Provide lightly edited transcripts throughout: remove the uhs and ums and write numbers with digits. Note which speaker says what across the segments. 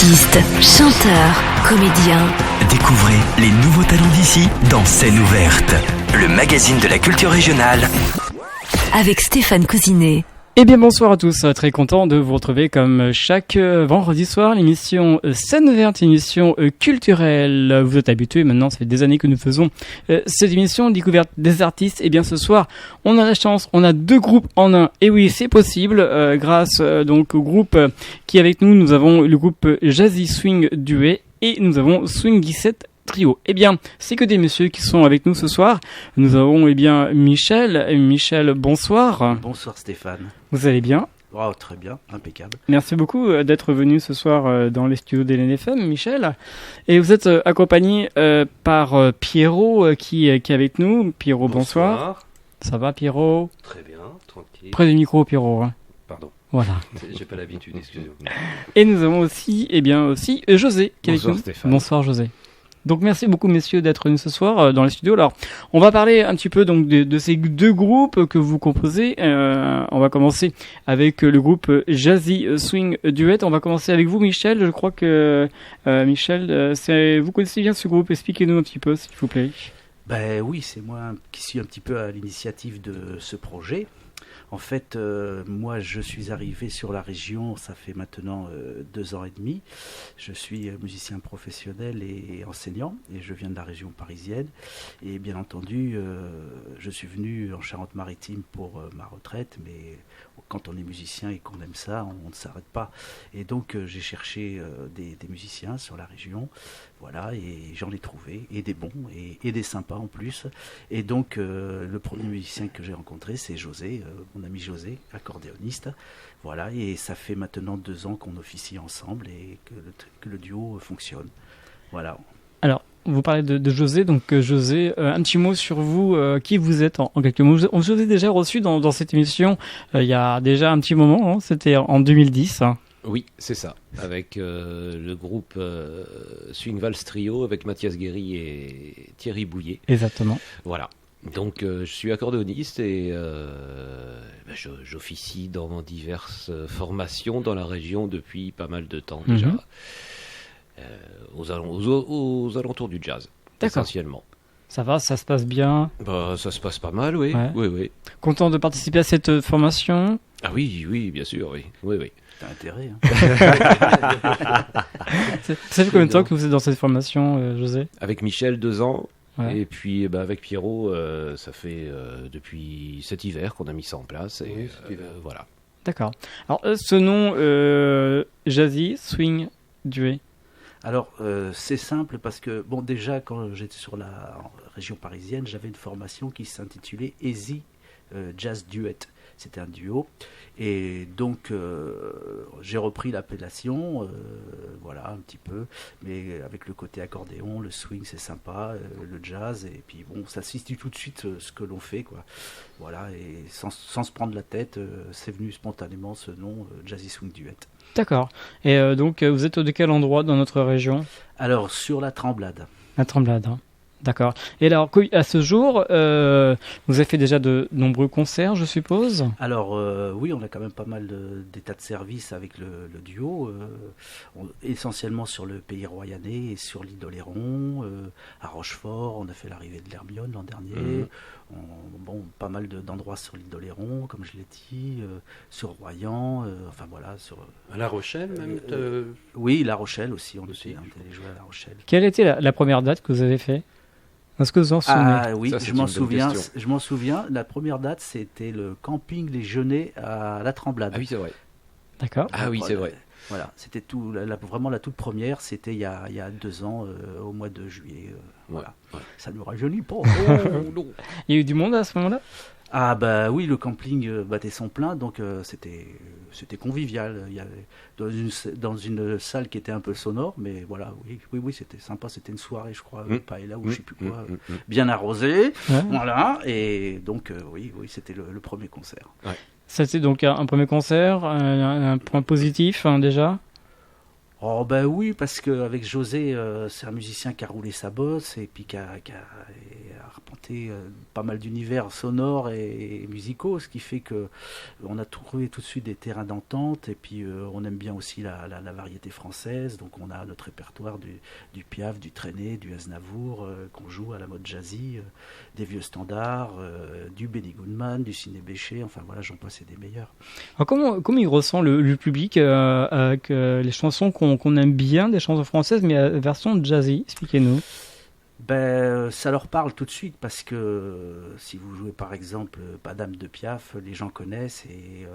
Speaker 1: Artistes, chanteurs, comédiens.
Speaker 2: Découvrez les nouveaux talents d'ici dans Scène ouverte, le magazine de la culture régionale.
Speaker 1: Avec Stéphane Cousinet.
Speaker 3: Eh bien bonsoir à tous, très content de vous retrouver comme chaque vendredi soir, l'émission Scène ouverte, émission culturelle. Vous êtes habitués maintenant, ça fait des années que nous faisons cette émission découverte des artistes. Et bien ce soir, on a la chance, on a deux groupes en un. Et oui, c'est possible, grâce donc au groupe qui est avec nous. Nous avons le groupe Jazzy Swing Duet et nous avons Swing 17 Trio. Eh bien, c'est que des messieurs qui sont avec nous ce soir. Nous avons Michel. Michel, bonsoir.
Speaker 4: Bonsoir Stéphane.
Speaker 3: Vous allez bien?
Speaker 4: Oh, très bien, impeccable.
Speaker 3: Merci beaucoup d'être venu ce soir dans les studios d'Hélène FM, Michel. Et vous êtes accompagné par Pierrot qui est avec nous. Pierrot, bonsoir. Ça va, Pierrot?
Speaker 5: Très bien, tranquille.
Speaker 3: Près du micro, Pierrot.
Speaker 5: Pardon.
Speaker 3: Voilà.
Speaker 5: J'ai pas l'habitude, excusez-moi.
Speaker 3: Et nous avons aussi, José qui est avec nous.
Speaker 5: Stéphane.
Speaker 3: Bonsoir, José. Donc merci beaucoup messieurs d'être venus ce soir dans les studios. Alors on va parler un petit peu donc de ces deux groupes que vous composez. On va commencer avec le groupe Jazzy Swing Duet. On va commencer avec vous Michel. Je crois que Michel, vous connaissez bien ce groupe. Expliquez-nous un petit peu s'il vous plaît.
Speaker 4: Ben oui, c'est moi qui suis un petit peu à l'initiative de ce projet. En fait, moi, je suis arrivé sur la région, ça fait maintenant 2 ans et demi. Je suis musicien professionnel et enseignant, et je viens de la région parisienne. Et bien entendu, je suis venu en Charente-Maritime pour ma retraite, mais quand on est musicien et qu'on aime ça, on ne s'arrête pas. Et donc, j'ai cherché des musiciens sur la région, voilà, et j'en ai trouvé, et des bons, et des sympas en plus. Et donc, le premier musicien que j'ai rencontré, c'est José, mon ami José, accordéoniste. Voilà, et ça fait maintenant 2 ans qu'on officie ensemble et que le duo fonctionne. Voilà. Alors,
Speaker 3: vous parlez de José, donc José, un petit mot sur vous, qui vous êtes en quelques mots. On vous a déjà reçu dans cette émission il y a déjà un petit moment, hein, c'était en 2010. Hein.
Speaker 5: Oui, c'est ça, avec le groupe Swing Vals Trio, avec Mathias Guéry et Thierry Bouillet.
Speaker 3: Exactement.
Speaker 5: Voilà. Donc je suis accordéoniste et j'officie dans diverses formations dans la région depuis pas mal de temps déjà, aux alentours du jazz.
Speaker 3: D'accord.
Speaker 5: Essentiellement.
Speaker 3: Ça va, ça se passe bien?
Speaker 5: Ça se passe pas mal, oui.
Speaker 3: Ouais.
Speaker 5: Oui.
Speaker 3: Content de participer à cette formation?
Speaker 5: Ah oui, bien sûr, oui.
Speaker 4: T'as intérêt.
Speaker 3: Hein. Ça fait combien de temps que vous êtes dans cette formation, José?
Speaker 5: Avec Michel, 2 ans.
Speaker 3: Ouais.
Speaker 5: Et puis avec Pierrot, ça fait depuis cet hiver qu'on a mis ça en place. Et voilà.
Speaker 3: D'accord. Alors ce nom Jazzy Swing Duet.
Speaker 4: Alors, c'est simple parce que, bon, déjà, quand j'étais sur la région parisienne, j'avais une formation qui s'intitulait Easy Jazz Duet. C'était un duo. Et donc, j'ai repris l'appellation, voilà, un petit peu. Mais avec le côté accordéon, le swing, c'est sympa, le jazz. Et puis, bon, ça situe tout de suite ce que l'on fait, quoi. Voilà, et sans se prendre la tête, c'est venu spontanément ce nom, Jazzy Swing Duet.
Speaker 3: D'accord. Et donc, vous êtes de quel endroit dans notre région?
Speaker 4: Alors, sur la Tremblade.
Speaker 3: La Tremblade, hein. D'accord. Et alors, à ce jour, vous avez fait déjà de nombreux concerts, je suppose? Alors,
Speaker 4: oui, on a quand même pas mal d'états de service avec le duo, essentiellement sur le pays royannais et sur l'île d'Oléron, à Rochefort, on a fait l'arrivée de l'Hermione l'an dernier, pas mal d'endroits sur l'île d'Oléron, comme je l'ai dit, sur Royan, enfin voilà.
Speaker 5: À La Rochelle même
Speaker 4: Oui, La Rochelle aussi, on est allé jouer à La Rochelle.
Speaker 3: Quelle était la première date que vous avez fait? Est-ce que vous en souvenez?
Speaker 4: Ah oui,
Speaker 5: ça,
Speaker 4: je m'en souviens. La première date, c'était le camping Les Genêts à la Tremblade.
Speaker 5: Ah oui, c'est vrai.
Speaker 3: D'accord.
Speaker 5: Ah oui, c'est vrai.
Speaker 4: Voilà, c'était vraiment la toute première, c'était il y a 2 ans, au mois de juillet. Voilà.
Speaker 5: Ouais.
Speaker 4: Ça ne nous rajeunit pas.
Speaker 3: Il y a eu du monde à ce moment-là?
Speaker 4: Ah bah oui, le camping battait son plein, donc c'était convivial. Il y avait dans une salle qui était un peu sonore, mais voilà, oui, c'était sympa. C'était une soirée, je crois, paella ou je sais plus quoi, bien arrosée, voilà. Et donc oui, c'était le premier concert.
Speaker 5: Ouais.
Speaker 3: C'était donc un premier concert, un point positif hein, déjà.
Speaker 4: Oh ben oui, parce qu'avec José, c'est un musicien qui a roulé sa bosse et puis qui a arpenté pas mal d'univers sonores et musicaux, ce qui fait que on a trouvé tout de suite des terrains d'entente et puis on aime bien aussi la variété française, donc on a notre répertoire du Piaf, du Trenet, du Aznavour, qu'on joue à la mode jazzy, des vieux standards, du Benny Goodman, du Sidney Bechet, enfin voilà, j'en passe et des meilleurs.
Speaker 3: Alors comment il ressent le public avec les chansons qu'on aime bien, des chansons françaises, mais version jazzy? Expliquez-nous.
Speaker 4: Ben, ça leur parle tout de suite parce que si vous jouez par exemple Padam de Piaf, les gens connaissent et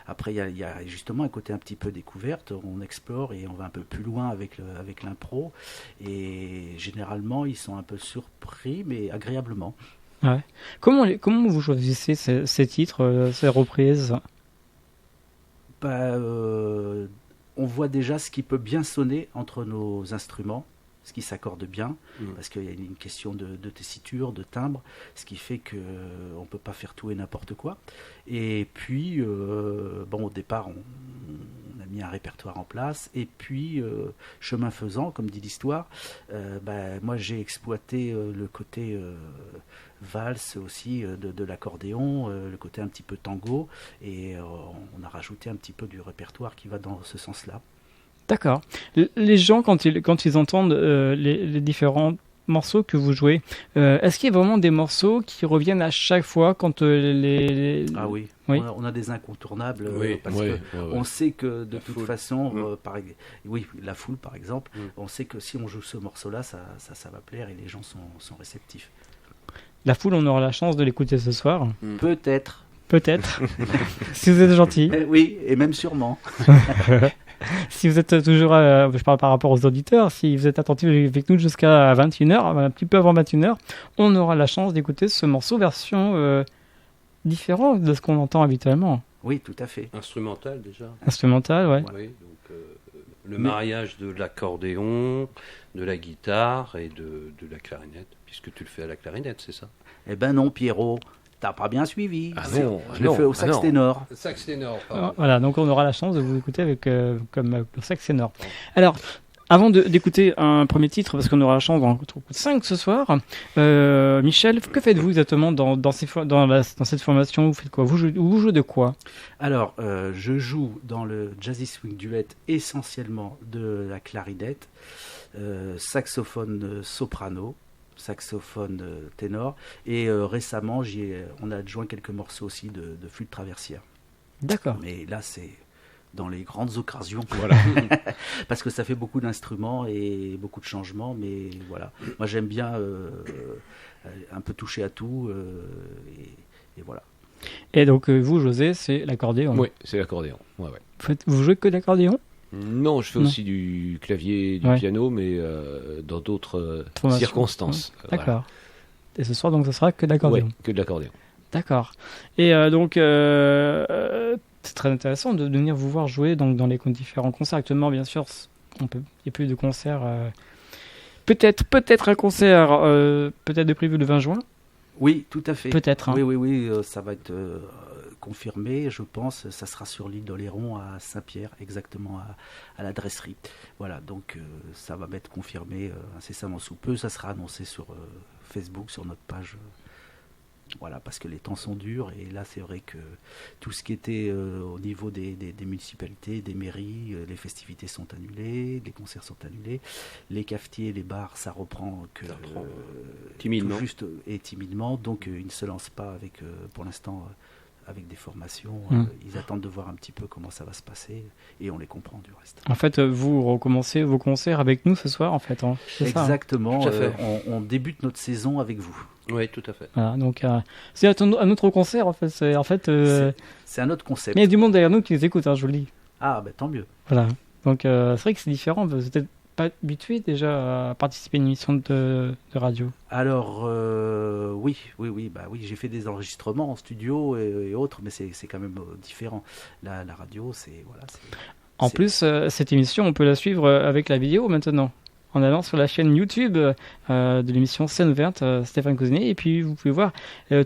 Speaker 4: après il y a justement un côté un petit peu découverte, on explore et on va un peu plus loin avec l'impro et généralement ils sont un peu surpris mais agréablement.
Speaker 3: Ouais. Comment vous choisissez ces titres, ces reprises?
Speaker 4: On voit déjà ce qui peut bien sonner entre nos instruments, ce qui s'accorde bien, parce qu'il y a une question de tessiture, de timbre, ce qui fait qu'on ne peut pas faire tout et n'importe quoi. Et puis, au départ, on a mis un répertoire en place, et puis, chemin faisant, comme dit l'histoire, moi j'ai exploité le côté valse aussi de l'accordéon, le côté un petit peu tango, et on a rajouté un petit peu du répertoire qui va dans ce sens-là.
Speaker 3: D'accord. Les gens, quand ils entendent les différents morceaux que vous jouez, est-ce qu'il y a vraiment des morceaux qui reviennent à chaque fois quand
Speaker 4: Ah oui,
Speaker 3: oui.
Speaker 4: On a des incontournables, parce
Speaker 5: on
Speaker 4: sait que de toute
Speaker 5: foule.
Speaker 4: façon, la foule par exemple, on sait que si on joue ce morceau-là, ça va plaire et les gens sont réceptifs.
Speaker 3: La foule, on aura la chance de l'écouter ce soir.
Speaker 4: Peut-être.
Speaker 3: Peut-être. Si vous êtes gentil.
Speaker 4: Oui, et même sûrement.
Speaker 3: Si vous êtes toujours, je parle par rapport aux auditeurs, si vous êtes attentifs avec nous jusqu'à 21h, un petit peu avant 21h, on aura la chance d'écouter ce morceau version différente de ce qu'on entend habituellement.
Speaker 4: Oui, tout à fait.
Speaker 5: Instrumental déjà.
Speaker 3: Instrumental, ouais.
Speaker 5: Oui, donc le mariage de l'accordéon, de la guitare et de la clarinette, puisque tu le fais à la clarinette, c'est ça?
Speaker 4: Eh ben non, Pierrot. T'as pas bien suivi. Je le fais au sax
Speaker 5: non.
Speaker 4: ténor.
Speaker 5: Sax ténor, pardon.
Speaker 3: Voilà, donc on aura la chance de vous écouter avec comme le sax ténor. Alors, avant d'écouter un premier titre, parce qu'on aura la chance d'en trouver 5 ce soir, Michel, que faites-vous exactement dans cette formation? Vous faites quoi? Vous jouez de quoi?
Speaker 4: Alors, je joue dans le Jazzy Swing Duet essentiellement de la clarinette, saxophone soprano, saxophone ténor, et récemment on a adjoint quelques morceaux aussi de flûte traversière.
Speaker 3: D'accord.
Speaker 4: Mais là c'est dans les grandes occasions,
Speaker 5: Voilà.
Speaker 4: parce que ça fait beaucoup d'instruments et beaucoup de changements, mais voilà, moi j'aime bien un peu toucher à tout, et voilà.
Speaker 3: Et donc vous, José, c'est l'accordéon.
Speaker 5: Oui, c'est l'accordéon. Ouais.
Speaker 3: Vous jouez que l'accordéon?
Speaker 5: Non, je fais aussi du clavier, du piano, mais dans d'autres circonstances.
Speaker 3: Ouais. D'accord. Voilà. Et ce soir, donc, ce sera que de l'accordéon.
Speaker 5: Oui, que de l'accordéon.
Speaker 3: D'accord. Et donc, c'est très intéressant de venir vous voir jouer donc, dans les différents concerts. Actuellement, bien sûr, il n'y a plus de concerts. Peut-être un concert, peut-être de prévu le 20 juin.
Speaker 4: Oui, tout à fait.
Speaker 3: Peut-être. Hein.
Speaker 4: Oui, ça va être confirmé, je pense. Ça sera sur l'île d'Oléron à Saint-Pierre, exactement à la dresserie. Voilà, donc ça va m'être confirmé incessamment sous peu. Ça sera annoncé sur Facebook, sur notre page. Voilà, parce que les temps sont durs et là c'est vrai que tout ce qui était au niveau des municipalités, des mairies, les festivités sont annulées, les concerts sont annulés, les cafetiers, les bars, ça reprend que
Speaker 5: timidement.
Speaker 4: Tout juste et timidement, donc ils ne se lancent pas avec pour l'instant avec des formations, ils attendent de voir un petit peu comment ça va se passer et on les comprend du reste.
Speaker 3: En fait, vous recommencez vos concerts avec nous ce soir en fait. Hein.
Speaker 4: Exactement,
Speaker 5: ça, hein.
Speaker 4: On débute notre saison avec vous.
Speaker 5: Oui, tout à fait.
Speaker 3: Voilà, donc c'est un autre concert en fait. C'est
Speaker 4: un autre concept.
Speaker 3: Mais il y a du monde derrière nous qui nous écoute, hein, je vous le dis.
Speaker 4: Ah, tant mieux.
Speaker 3: Voilà. Donc c'est vrai que c'est différent. Vous êtes pas habitué déjà à participer à une émission de radio? Alors
Speaker 4: oui, j'ai fait des enregistrements en studio et autres, mais c'est quand même différent. La radio,
Speaker 3: En plus, cette émission, on peut la suivre avec la vidéo maintenant. En allant sur la chaîne YouTube de l'émission Scène Ouverte, Stéphane Cousinet, et puis vous pouvez voir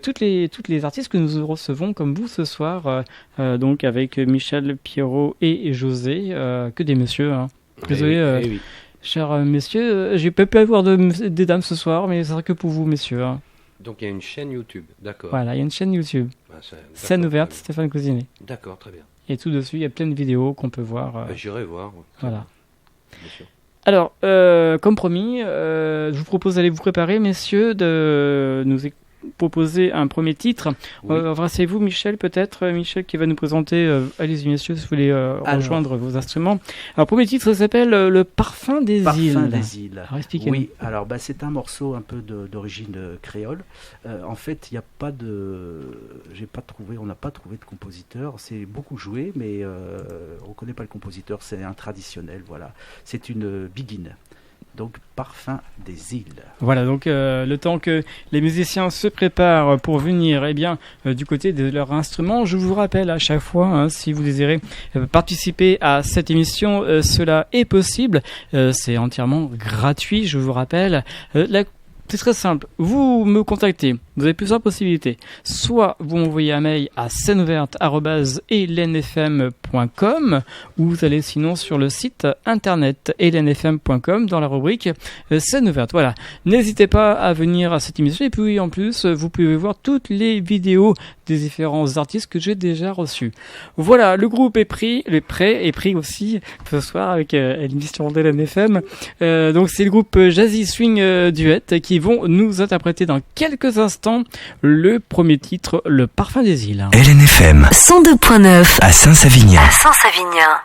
Speaker 3: toutes les artistes que nous recevons comme vous ce soir, donc avec Michel, Pierrot et José, que des messieurs. Hein. Désolé,
Speaker 5: Eh oui.
Speaker 3: chers messieurs, j'ai pas pu avoir des dames ce soir, mais ce sera que pour vous, messieurs. Hein.
Speaker 5: Donc il y a une chaîne YouTube, d'accord.
Speaker 3: Voilà, il y a une chaîne YouTube,
Speaker 5: Bah, d'accord,
Speaker 3: scène ouverte,
Speaker 5: très bien.
Speaker 3: Stéphane Cousinet.
Speaker 5: D'accord, très bien.
Speaker 3: Et tout dessus, il y a plein de vidéos qu'on peut voir.
Speaker 5: Bah, j'irai voir. Ouais.
Speaker 3: Voilà.
Speaker 5: Bien sûr.
Speaker 3: Alors, comme promis, je vous propose d'aller vous préparer, messieurs, de nous proposer un premier titre.
Speaker 4: Oui.
Speaker 3: Embrassez-vous, Michel, peut-être. Michel qui va nous présenter. Allez-y, messieurs, si vous voulez rejoindre vos instruments. Alors, premier titre s'appelle Le Parfum des îles.
Speaker 4: Parfum des îles.
Speaker 3: Alors, expliquez-nous.
Speaker 4: Oui, alors c'est un morceau un peu d'origine créole. En fait, il n'y a pas de, on n'a pas trouvé de compositeur. C'est beaucoup joué, mais on ne connaît pas le compositeur. C'est un traditionnel, voilà. C'est une begin. Donc, Parfum des îles.
Speaker 3: Voilà, donc le temps que les musiciens se préparent pour venir du côté de leur instrument, je vous rappelle à chaque fois, hein, si vous désirez participer à cette émission, cela est possible. C'est entièrement gratuit, je vous rappelle. C'est très simple. Vous me contactez. Vous avez plusieurs possibilités. Soit vous m'envoyez un mail à sceneouverte@elenfm.com ou vous allez sinon sur le site internet elenfm.com dans la rubrique scène ouverte. Voilà. N'hésitez pas à venir à cette émission et puis en plus vous pouvez voir toutes les vidéos des différents artistes que j'ai déjà reçus. Voilà, le groupe est pris, est pris aussi ce soir avec l'émission d'ElenFM. Donc c'est le groupe Jazzy Swing Duet qui vont nous interpréter dans quelques instants le premier titre, Le Parfum des îles.
Speaker 2: LNFM
Speaker 1: 102.9
Speaker 2: à Saint-Savinien.
Speaker 1: à Saint-Savinien.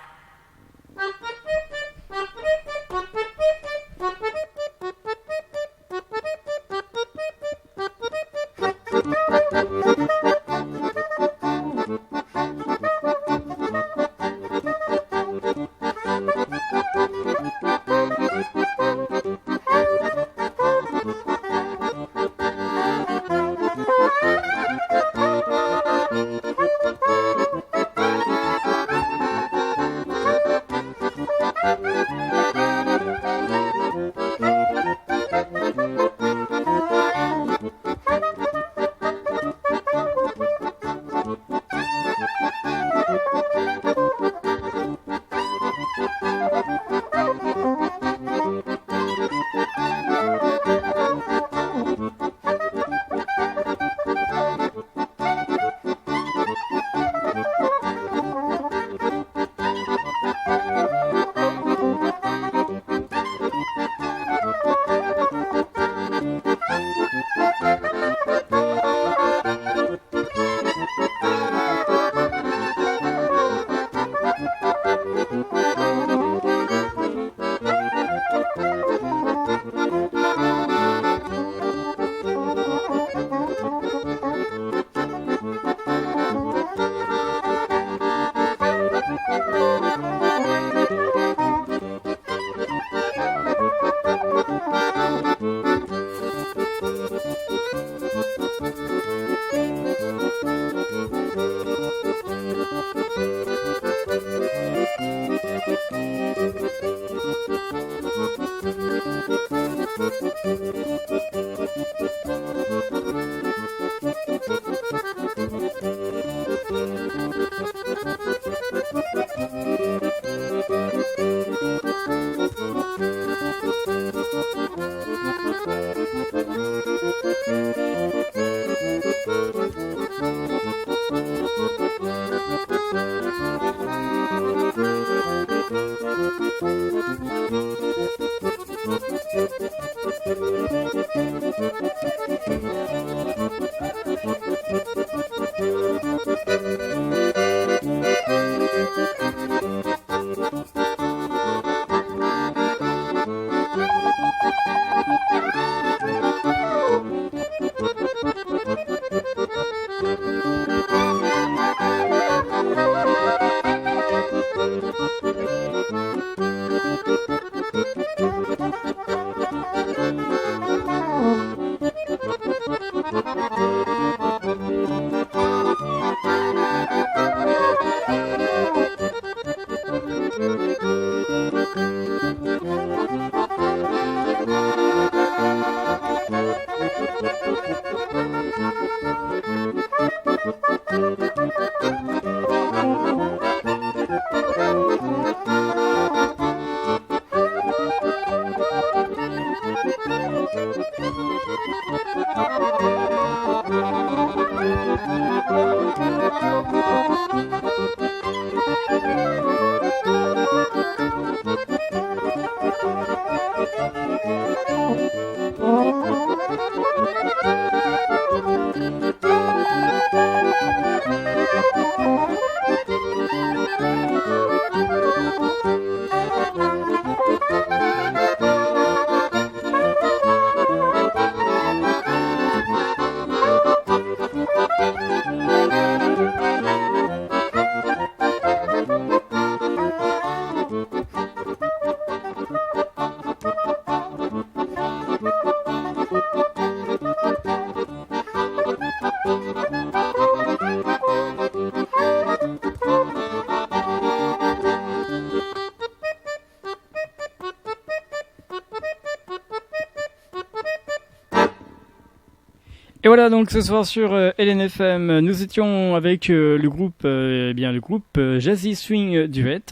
Speaker 3: Et voilà, donc ce soir sur LNFM, nous étions avec le groupe Jazzy Swing Duet.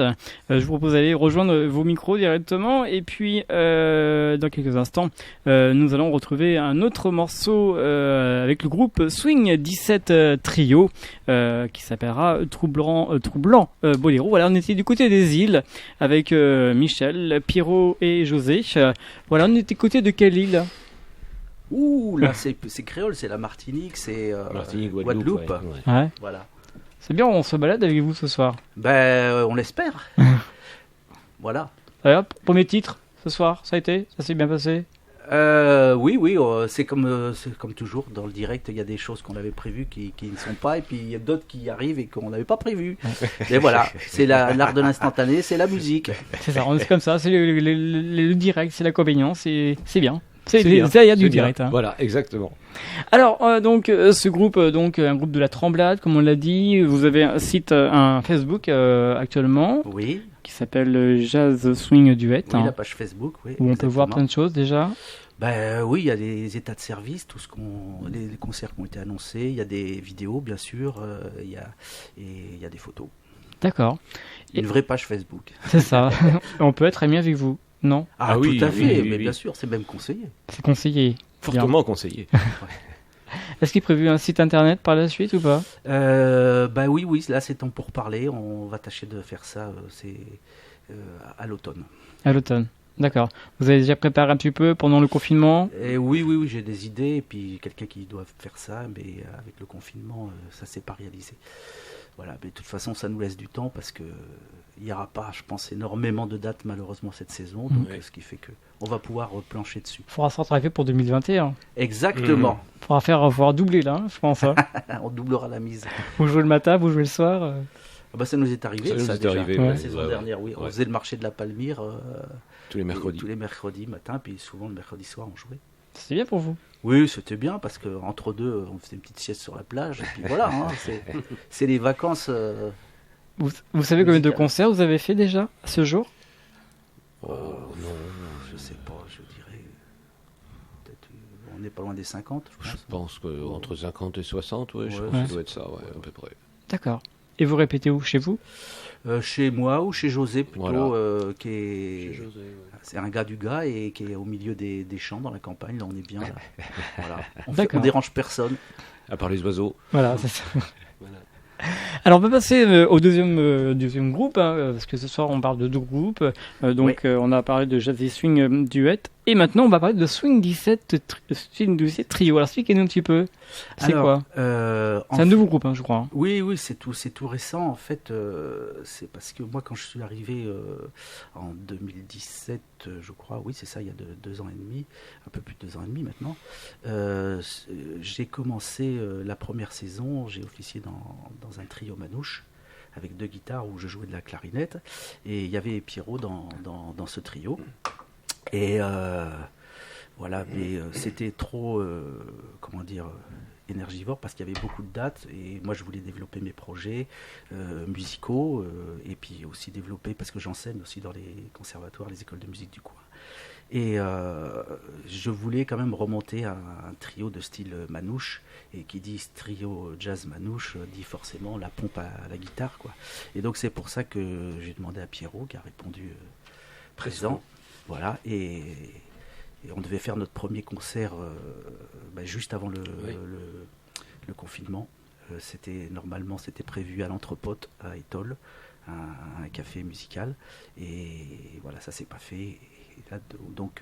Speaker 3: Je vous propose d'aller rejoindre vos micros directement. Et puis, dans quelques instants, nous allons retrouver un autre morceau avec le groupe Swing 17 Trio qui s'appellera Troublant Boléro. Voilà, on était du côté des îles avec Michel, Pierrot et José. Voilà, on était du côté de quelle île ?
Speaker 4: Ouh, là c'est créole, c'est la Martinique, c'est
Speaker 5: Martinique,
Speaker 4: Guadeloupe.
Speaker 3: Ouais.
Speaker 4: Voilà.
Speaker 3: C'est bien, on se balade avec vous ce soir.
Speaker 4: Ben, on l'espère. Voilà.
Speaker 3: Alors, premier titre ce soir, ça a été ? Ça s'est bien passé ?
Speaker 4: Oui, c'est comme toujours dans le direct, il y a des choses qu'on avait prévues qui ne sont pas, et puis il y a d'autres qui arrivent et qu'on n'avait pas prévues. Et voilà, c'est l'art de l'instantané, c'est la musique.
Speaker 3: C'est ça, c'est comme ça, c'est le direct, c'est l'inconvénient, c'est bien. Il y a du
Speaker 5: C'est
Speaker 3: direct.
Speaker 5: bien.
Speaker 3: Hein.
Speaker 5: Voilà, exactement.
Speaker 3: Alors, ce groupe, un groupe de la Tremblade, comme on l'a dit, vous avez un site, un Facebook actuellement,
Speaker 4: Oui,
Speaker 3: qui s'appelle Jazz Swing Duet,
Speaker 4: oui, la page Facebook, oui.
Speaker 3: où on peut voir
Speaker 4: exactement.
Speaker 3: plein de choses déjà.
Speaker 4: Ben oui, il y a les états de service, les concerts qui ont été annoncés, il y a des vidéos bien sûr, il y a des photos.
Speaker 3: D'accord,
Speaker 4: Une vraie page Facebook.
Speaker 3: c'est ça. On peut être ami avec vous, non ?
Speaker 5: Ah oui,
Speaker 4: tout à
Speaker 5: oui,
Speaker 4: fait,
Speaker 5: oui,
Speaker 4: mais
Speaker 5: oui.
Speaker 4: bien sûr, c'est même conseillé.
Speaker 3: C'est conseillé.
Speaker 5: Fortement conseillé.
Speaker 3: Est-ce qu'il est prévu un site internet par la suite ou pas ?
Speaker 4: Oui, là c'est temps pour parler, on va tâcher de faire ça, à l'automne.
Speaker 3: À l'automne. D'accord. Vous avez déjà préparé un petit peu pendant le confinement ?
Speaker 4: Et oui, j'ai des idées, et puis quelqu'un qui doit faire ça, mais avec le confinement, ça s'est pas réalisé. Voilà, mais de toute façon, ça nous laisse du temps parce que il n'y aura pas, je pense, énormément de dates malheureusement cette saison, donc ce qui fait que on va pouvoir plancher dessus.
Speaker 3: Il faudra se rattraper pour 2021.
Speaker 4: Exactement.
Speaker 3: Il faudra doubler là, je pense. Hein.
Speaker 4: On doublera la mise.
Speaker 3: Vous jouez le matin, vous jouez le soir.
Speaker 4: Ah bah, ça nous est arrivé,
Speaker 5: Ça nous est
Speaker 4: déjà.
Speaker 5: arrivé,
Speaker 4: La
Speaker 3: ouais.
Speaker 4: saison dernière, oui. On
Speaker 5: Ouais.
Speaker 4: faisait le marché de la Palmyre
Speaker 5: Tous les mercredis.
Speaker 4: tous les mercredis matin, puis souvent le mercredi soir, on jouait.
Speaker 3: C'est bien pour vous.
Speaker 4: Oui, c'était bien parce que entre deux, on faisait une petite sieste sur la plage, et puis voilà, hein, c'est les vacances.
Speaker 3: Vous savez combien de
Speaker 4: Musical.
Speaker 3: concerts vous avez fait déjà à ce jour ?
Speaker 5: Oh, non,
Speaker 4: Je sais pas, je dirais. Peut-être, on n'est pas loin des 50, je
Speaker 5: je
Speaker 4: pense.
Speaker 5: pense qu'entre 50 et 60, ouais, je
Speaker 4: Ouais.
Speaker 5: pense que ça doit être ça, ouais, à peu près.
Speaker 3: D'accord. Et vous répétez où ? Chez vous ?
Speaker 4: Chez moi ou chez José plutôt,
Speaker 5: Voilà.
Speaker 4: qui est. C'est un gars du gars et qui est au milieu des champs dans la campagne. Là, on est bien. Là. Voilà.
Speaker 3: D'accord.
Speaker 4: On dérange personne.
Speaker 5: À part les oiseaux.
Speaker 3: Voilà, c'est ça.
Speaker 5: Voilà.
Speaker 3: Alors on va passer au deuxième groupe, hein, parce que ce soir on parle de deux groupes. On a parlé de Jazzy Swing Duet, et maintenant on va parler de Swing 17 Trio. Alors expliquez-nous un petit peu. C'est
Speaker 4: Alors,
Speaker 3: quoi ? C'est un nouveau groupe, hein, je crois. Hein.
Speaker 4: Oui, c'est tout récent. En fait, c'est parce que moi, quand je suis arrivé en 2017, je crois, oui, c'est ça, il y a 2 ans et demi, un peu plus de 2 ans et demi maintenant, j'ai commencé la première saison, j'ai officié dans un trio manouche avec 2 guitares où je jouais de la clarinette, et il y avait Pierrot dans ce trio. Et voilà, mais c'était trop, énergivore parce qu'il y avait beaucoup de dates et moi je voulais développer mes projets musicaux et puis aussi développer, parce que j'enseigne aussi dans les conservatoires, les écoles de musique du coin. Et je voulais quand même remonter à un trio de style manouche, et qui dit trio jazz manouche dit forcément la pompe à la guitare, quoi. Et donc c'est pour ça que j'ai demandé à Pierrot, qui a répondu présent. Voilà, et on devait faire notre premier concert juste avant le confinement. Normalement c'était prévu à l'Entrepote à Étole, un café musical, et voilà, ça s'est pas fait. Et là, donc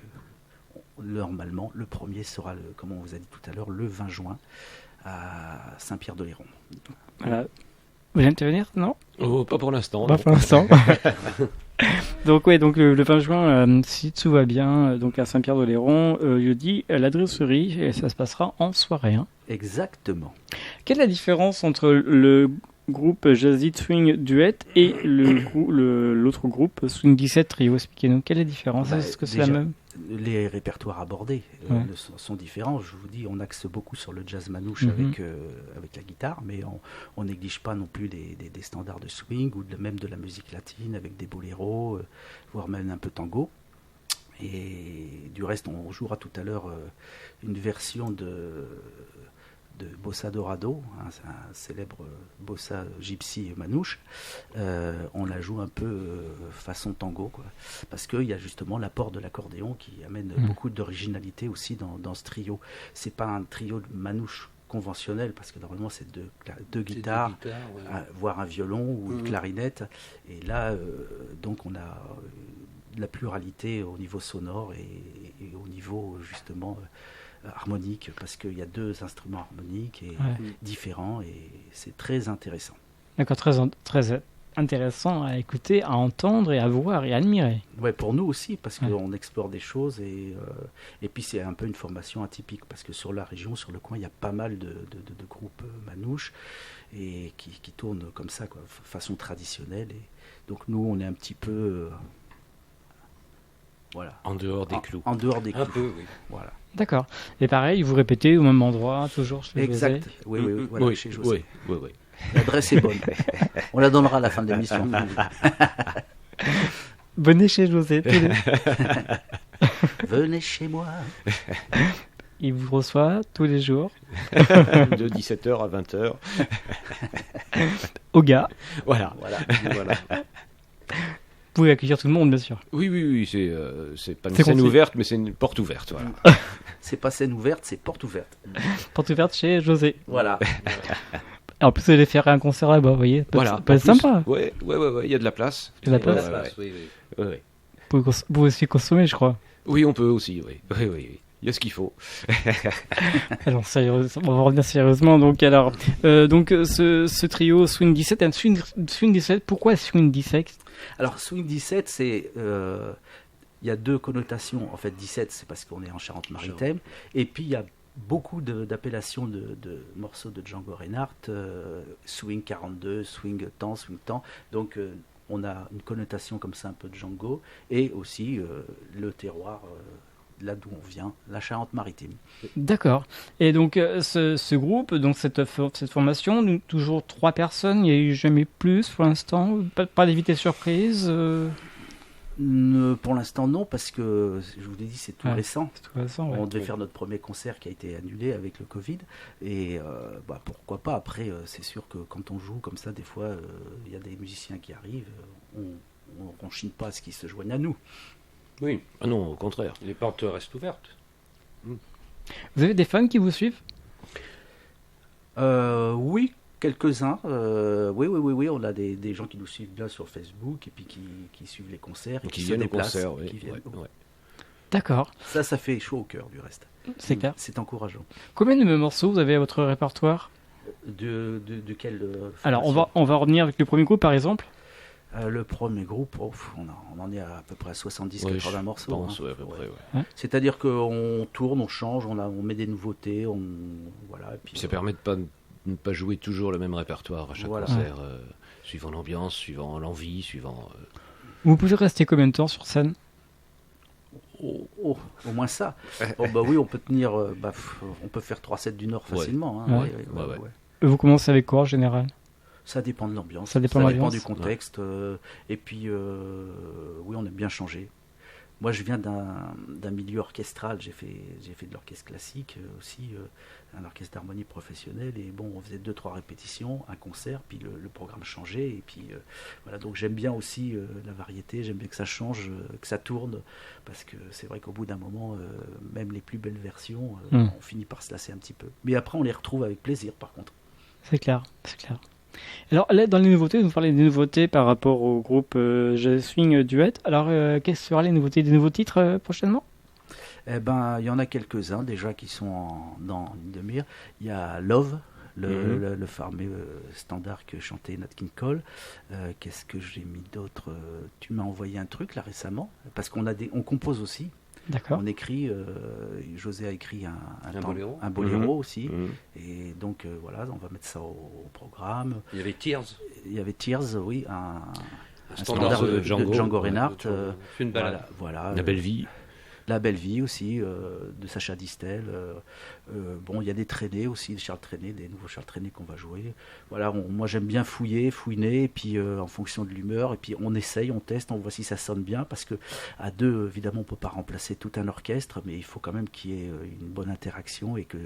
Speaker 4: normalement le premier sera, comme on vous a dit tout à l'heure, le 20 juin à Saint-Pierre-de-Léron.
Speaker 3: Voilà. Vous voulez intervenir ? Non ?
Speaker 5: Oh, pas pour l'instant.
Speaker 3: Pas
Speaker 5: non.
Speaker 3: pour l'instant. Donc le 20 juin, si tout va bien, donc à Saint-Pierre-de-Léron, jeudi, à la dresserie, et ça se passera en soirée. Hein.
Speaker 4: Exactement.
Speaker 3: Quelle est la différence entre le groupe Jazzy Swing Duet et l'autre groupe Swing 17 Trio? Expliquez-nous, quelle est la différence? Est-ce que c'est la
Speaker 4: déjà,
Speaker 3: même?
Speaker 4: Les répertoires abordés
Speaker 3: Ouais.
Speaker 4: sont différents. Je vous dis, on axe beaucoup sur le jazz manouche avec la guitare, mais on néglige pas non plus des standards de swing ou même de la musique latine avec des boléros, voire même un peu tango. Et du reste, on jouera tout à l'heure une version de Bossa Dorado, hein, c'est un célèbre bossa gypsy manouche. On la joue un peu façon tango, quoi, parce qu'il y a justement l'apport de l'accordéon qui amène beaucoup d'originalité aussi dans ce trio. C'est pas un trio de manouche conventionnel, parce que normalement c'est deux guitares, voire un violon ou une clarinette. Et là, donc on a de la pluralité au niveau sonore et au niveau justement harmonique, parce qu'il y a 2 instruments harmoniques et différents, et c'est très intéressant.
Speaker 3: D'accord, très intéressant à écouter, à entendre et à voir et à admirer.
Speaker 4: Ouais, pour nous aussi, parce qu'on explore des choses, et puis c'est un peu une formation atypique, parce que sur la région, sur le coin, il y a pas mal de groupes manouches et qui tournent comme ça, quoi, façon traditionnelle. Et donc nous, on est un petit peu voilà,
Speaker 5: En dehors des clous.
Speaker 4: En dehors des clous.
Speaker 5: Un peu, oui.
Speaker 4: Voilà.
Speaker 3: D'accord. Et pareil, vous répétez au même endroit, toujours chez
Speaker 4: Exact.
Speaker 3: José.
Speaker 4: Oui, voilà,
Speaker 5: oui,
Speaker 4: chez José.
Speaker 5: oui.
Speaker 4: L'adresse est bonne. On la donnera à la fin de l'émission.
Speaker 3: Venez chez José.
Speaker 4: Venez chez moi.
Speaker 3: Il vous reçoit tous les jours.
Speaker 5: De 17h à 20h.
Speaker 3: Au gars.
Speaker 5: Voilà.
Speaker 3: Vous pouvez accueillir tout le monde, bien sûr.
Speaker 5: Oui, c'est pas une
Speaker 3: C'est
Speaker 5: scène
Speaker 3: compris.
Speaker 5: ouverte, mais c'est une porte ouverte. Voilà.
Speaker 4: C'est pas scène ouverte, c'est porte ouverte.
Speaker 3: Porte ouverte chez José.
Speaker 4: Voilà.
Speaker 3: Et en plus, vous allez faire un concert là-bas, vous voyez.
Speaker 5: Voilà.
Speaker 3: Ça peut être sympa.
Speaker 5: Ouais, il y a de la place.
Speaker 3: Il y a de la place.
Speaker 5: Ouais.
Speaker 3: Vous pouvez aussi consommer, je crois.
Speaker 5: Oui, on peut aussi, oui. Il y a ce qu'il faut.
Speaker 3: Alors, sérieusement, on va revenir sérieusement. Donc, ce trio Swing 17, Swing 17, pourquoi Swing 17 ?
Speaker 4: Alors, Swing 17, c'est... il y a 2 connotations. En fait, 17, c'est parce qu'on est en Charente-Maritime. Et puis, il y a beaucoup d'appellations de morceaux de Django Reinhardt. Swing 42, Swing temps. Donc, on a une connotation comme ça, un peu de Django. Et aussi, le terroir... là d'où on vient, la Charente-Maritime.
Speaker 3: D'accord. Et donc ce groupe, donc cette formation, toujours 3 personnes, il n'y a eu jamais plus pour l'instant, pas d'éviter surprise.
Speaker 4: Pour l'instant non, parce que je vous l'ai dit, c'est tout récent.
Speaker 3: C'est tout récent, ouais.
Speaker 4: On devait faire notre premier concert qui a été annulé avec le Covid, et pourquoi pas. Après, c'est sûr que quand on joue comme ça, des fois, il y a des musiciens qui arrivent, on ne chine pas à ce qu'ils se joignent à nous.
Speaker 5: Oui. Ah non, au contraire.
Speaker 6: Les portes restent ouvertes.
Speaker 3: Vous avez des fans qui vous suivent ?
Speaker 4: Oui, quelques-uns. Oui, on a des gens qui nous suivent bien sur Facebook, et puis qui suivent les concerts, et
Speaker 5: Qui
Speaker 4: qui se
Speaker 5: viennent au
Speaker 4: déplacent.
Speaker 5: concert, oui.
Speaker 4: Qui viennent.
Speaker 5: Ouais.
Speaker 3: D'accord,
Speaker 4: Ça fait chaud au cœur, du reste.
Speaker 3: c'est clair.
Speaker 4: C'est encourageant.
Speaker 3: Combien de morceaux vous avez à votre répertoire ?
Speaker 4: De quel
Speaker 3: Alors, on va revenir avec le premier groupe, par exemple.
Speaker 4: Le premier groupe, on en est à peu près à 70-80 morceaux.
Speaker 5: Pense, à peu près, ouais.
Speaker 4: C'est-à-dire qu'on tourne, on change, on met des nouveautés, voilà. Et puis,
Speaker 5: Ça permet de ne pas jouer toujours le même répertoire à chaque concert, suivant l'ambiance, suivant l'envie, suivant...
Speaker 3: Vous pouvez rester combien de temps sur scène ?
Speaker 4: au moins ça. Oui, on peut tenir, on peut faire 3 sets d'une heure facilement.
Speaker 3: Ouais.
Speaker 4: Ouais.
Speaker 3: Vous commencez avec quoi en général ?
Speaker 4: Ça dépend de l'ambiance,
Speaker 3: Ça dépend de l'ambiance.
Speaker 4: du contexte. Et puis, oui, on aime bien changer. Moi, je viens d'un milieu orchestral. J'ai fait de l'orchestre classique aussi, un orchestre d'harmonie professionnel. Et bon, on faisait 2-3 répétitions, un concert, puis le programme changeait. Et puis, voilà. Donc, j'aime bien aussi la variété. J'aime bien que ça change, que ça tourne. Parce que c'est vrai qu'au bout d'un moment, même les plus belles versions, on finit par se lasser un petit peu. Mais après, on les retrouve avec plaisir, par contre.
Speaker 3: C'est clair. Alors là, dans les nouveautés, vous parlez des nouveautés par rapport au groupe Jazz Swing Duet. Alors, quelles seront les nouveautés, des nouveaux titres prochainement ?
Speaker 4: Il y en a quelques-uns déjà qui sont dans une demi-heure. Il y a Love, le fameux standard que chantait Nat King Cole. Qu'est-ce que j'ai mis d'autre ? Tu m'as envoyé un truc là récemment, parce on compose aussi.
Speaker 3: D'accord.
Speaker 4: On écrit, José a écrit un
Speaker 6: boléro
Speaker 4: aussi, et donc voilà, on va mettre ça au programme.
Speaker 6: Il y avait Tears.
Speaker 4: Il y avait Tears, oui, un
Speaker 5: standard de
Speaker 4: Django Reinhardt.
Speaker 6: Une balade.
Speaker 4: Voilà.
Speaker 5: La belle vie.
Speaker 4: La Belle Vie aussi, de Sacha Distel. Bon, il y a des traînées aussi, des Charles Trenet, des nouveaux Charles Trenet qu'on va jouer. Voilà, moi j'aime bien fouiner, et puis en fonction de l'humeur, et puis on essaye, on teste, on voit si ça sonne bien, parce que à deux, évidemment, on peut pas remplacer tout un orchestre, mais il faut quand même qu'il y ait une bonne interaction et que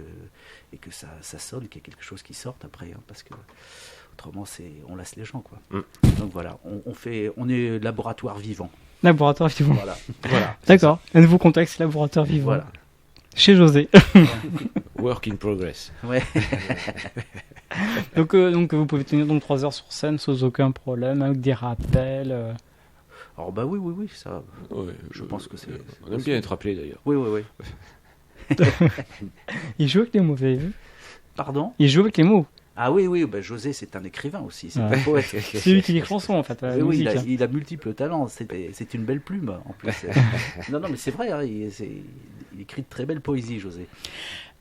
Speaker 4: ça sonne, qu'il y ait quelque chose qui sorte après, hein, parce que autrement on lasse les gens, quoi. Donc voilà, on est laboratoire vivant.
Speaker 3: Laboratoire vivant.
Speaker 4: Voilà.
Speaker 3: D'accord. Un nouveau contexte, laboratoire vivant.
Speaker 4: Voilà.
Speaker 3: Chez José.
Speaker 5: Work in progress.
Speaker 4: Ouais.
Speaker 3: donc vous pouvez tenir 3 heures sur scène sans aucun problème, avec des rappels.
Speaker 4: Alors bah oui, ça.
Speaker 5: Ouais,
Speaker 4: je pense que c'est.
Speaker 5: On aime bien être appelé d'ailleurs.
Speaker 4: Oui.
Speaker 3: Il joue avec les mots, vous avez vu?
Speaker 4: Pardon?
Speaker 3: Il joue avec les mots.
Speaker 4: Ah oui, José c'est un écrivain aussi, c'est un poète.
Speaker 3: C'est lui qui lit chansons en fait.
Speaker 4: Oui, il a multiples talents, c'est une belle plume en plus. Non, mais c'est vrai, hein, il écrit de très belle poésie, José.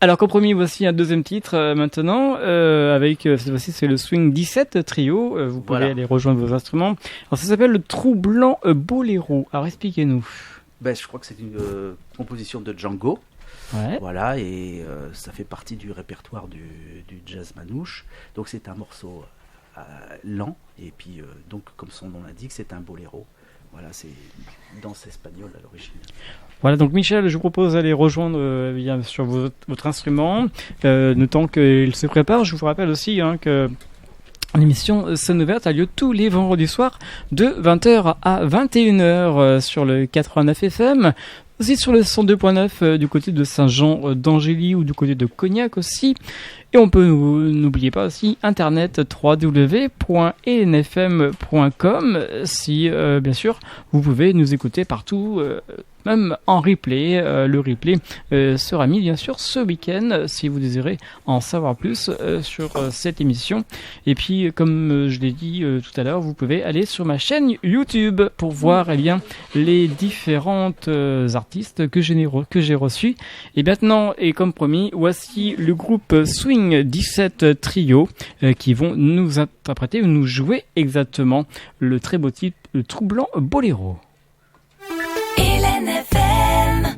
Speaker 3: Alors comme promis, voici un deuxième titre maintenant, avec cette fois-ci c'est le Swing 17 Trio, vous pouvez aller rejoindre vos instruments. Alors ça s'appelle le Troublant Boléro, alors expliquez-nous.
Speaker 4: Je crois que c'est une composition de Django.
Speaker 3: Ouais.
Speaker 4: Voilà, et ça fait partie du répertoire du jazz manouche. Donc c'est un morceau lent, et puis donc comme son nom l'indique, c'est un boléro. Voilà, c'est une danse espagnole à l'origine. Voilà,
Speaker 3: donc Michel, je vous propose d'aller rejoindre bien sûr votre instrument. Notant qu'il se prépare, je vous rappelle aussi que l'émission Scène Ouverte a lieu tous les vendredis soirs de 20h à 21h sur le 89 FM. Aussi sur le 102.9 du côté de Saint-Jean d'Angély ou du côté de Cognac aussi. Et on peut, n'oubliez pas aussi, internet www.enfm.com si, bien sûr, vous pouvez nous écouter partout, même en replay. Le replay sera mis, bien sûr, ce week-end si vous désirez en savoir plus sur cette émission. Et puis, comme je l'ai dit tout à l'heure, vous pouvez aller sur ma chaîne YouTube pour voir les différentes artistes que j'ai reçus. Et maintenant, et comme promis, voici le groupe Swing 17 Trio qui vont nous interpréter ou nous jouer exactement le très beau titre, le Troublant Boléro.
Speaker 1: Hélène FM.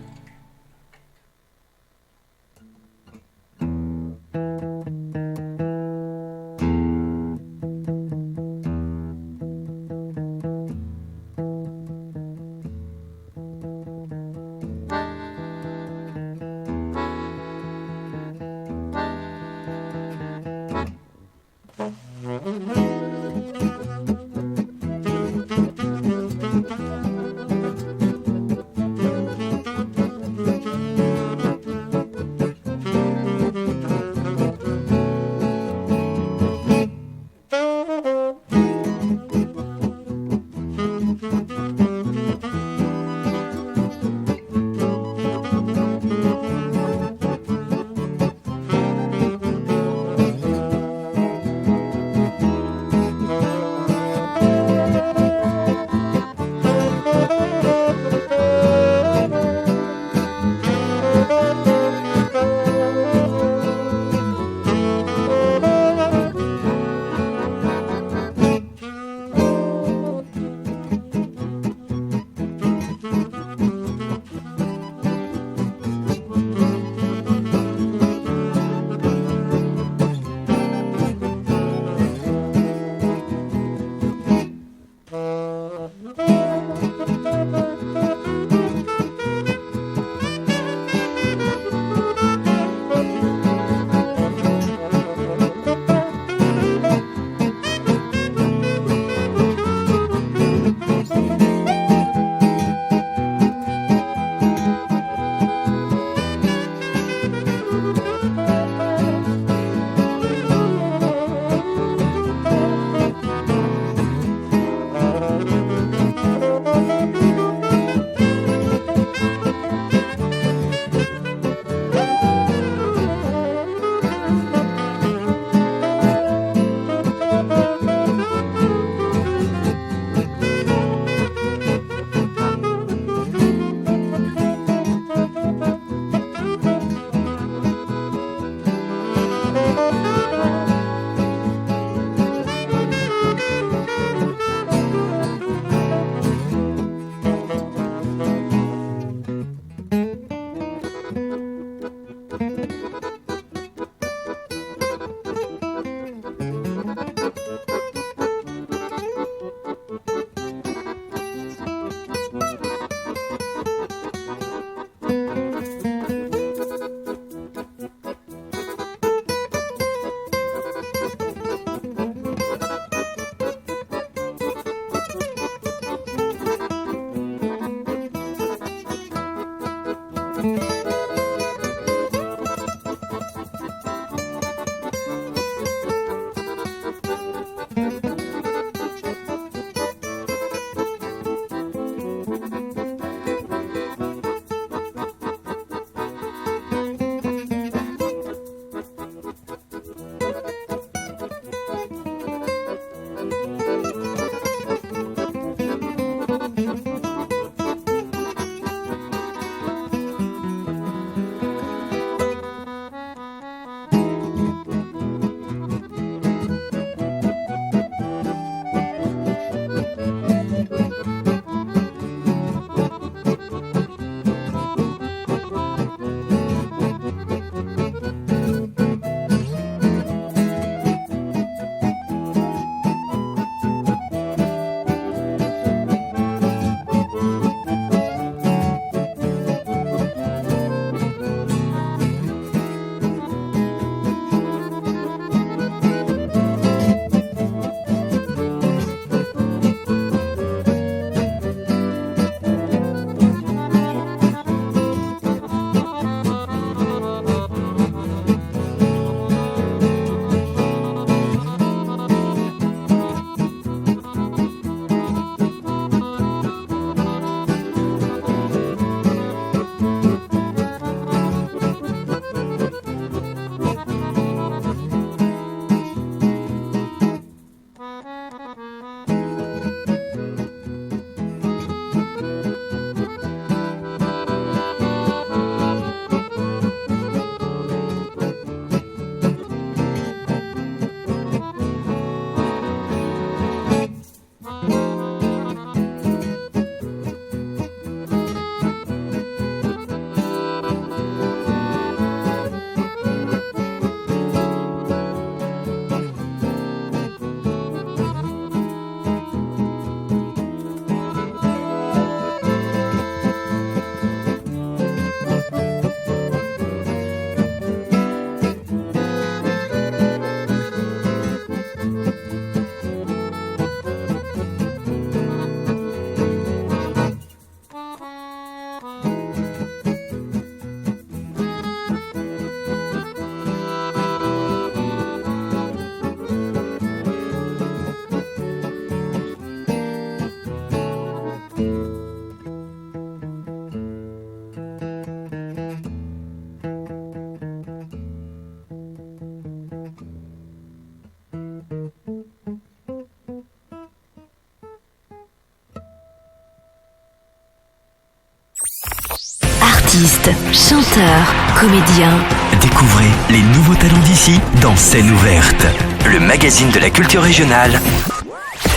Speaker 1: Artistes, chanteurs, comédiens.
Speaker 2: Découvrez les nouveaux talents d'ici dans Scène ouverte, le magazine de la culture régionale.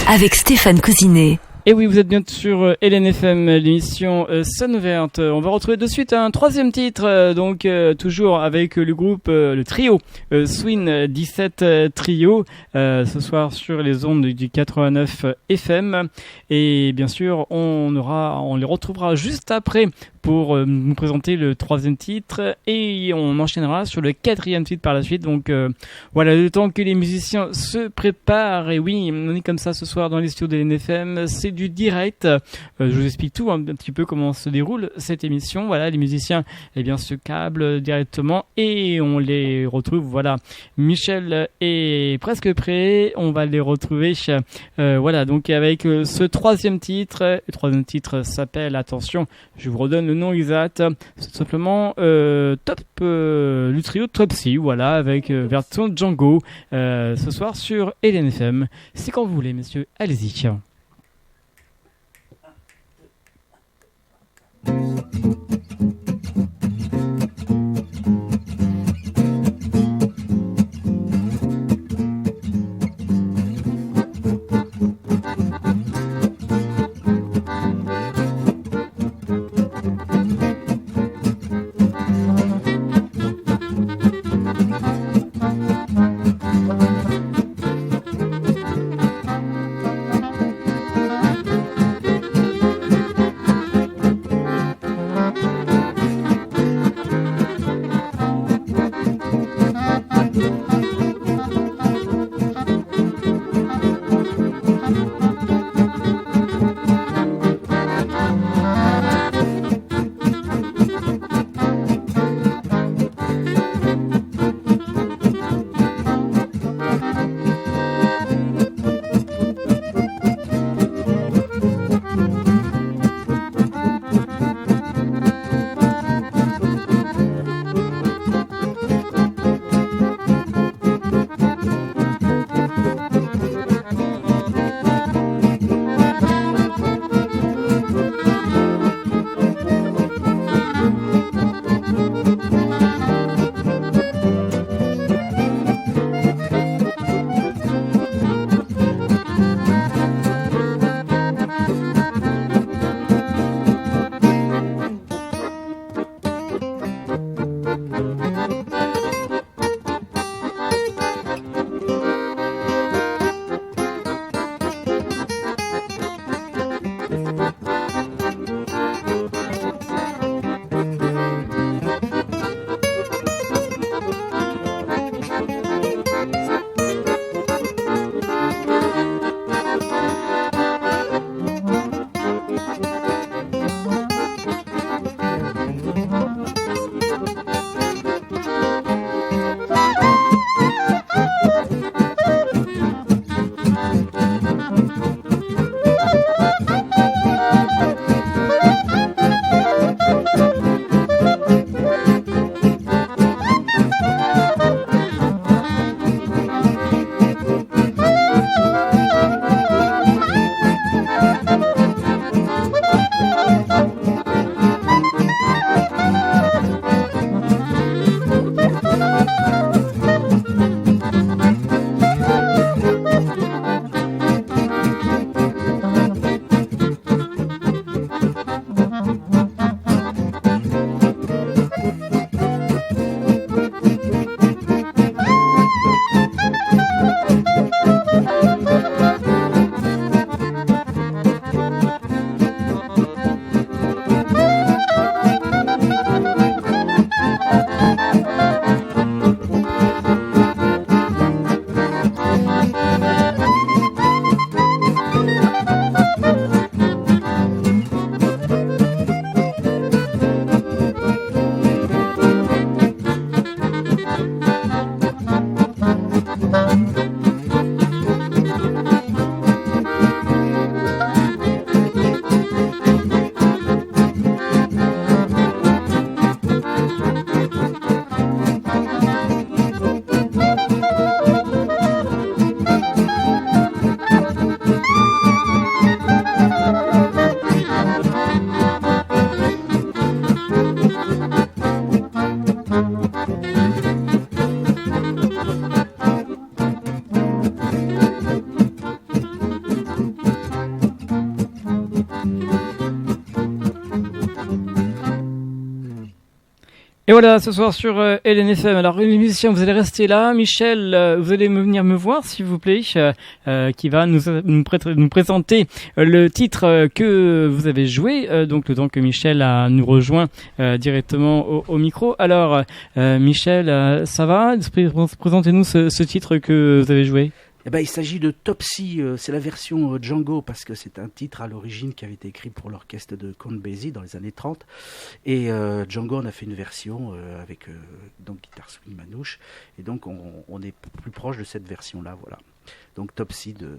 Speaker 1: Avec Stéphane Cousinet.
Speaker 3: Et oui, vous êtes bien sur LNFM, l'émission Scène ouverte. On va retrouver de suite un troisième titre, donc toujours avec le groupe, le trio Swing 17 Trio, ce soir sur les ondes du 89 FM. Et bien sûr, on les retrouvera juste après pour nous présenter le troisième titre et on enchaînera sur le quatrième titre par la suite. Donc voilà, le temps que les musiciens se préparent. Et oui, on est comme ça ce soir dans les studios de LNFM, c'est du direct. Je vous explique tout un petit peu comment se déroule cette émission. Voilà, les musiciens se câblent directement et on les retrouve. Voilà, Michel est presque prêt, on va les retrouver. Voilà, donc avec ce troisième titre. Le troisième titre s'appelle, attention, je vous redonne le nom exact, c'est tout simplement le trio Topsy, voilà, avec version Django, ce soir sur LNFM. C'est quand vous voulez, messieurs, allez-y. Et voilà, ce soir sur LNFM. Alors, les musiciens, vous allez rester là. Michel, vous allez venir me voir, s'il vous plaît, qui va nous présenter le titre que vous avez joué. Donc, le temps que Michel nous rejoint directement au micro. Alors, Michel, ça va? Présentez-nous ce titre que vous avez joué.
Speaker 4: Eh ben, il s'agit de Topsy, c'est la version Django, parce que c'est un titre à l'origine qui avait été écrit pour l'orchestre de Count Basie dans les années 30. Et Django, on a fait une version avec donc guitare swing manouche. Et donc, on est plus proche de cette version-là, voilà. Donc, Topsy de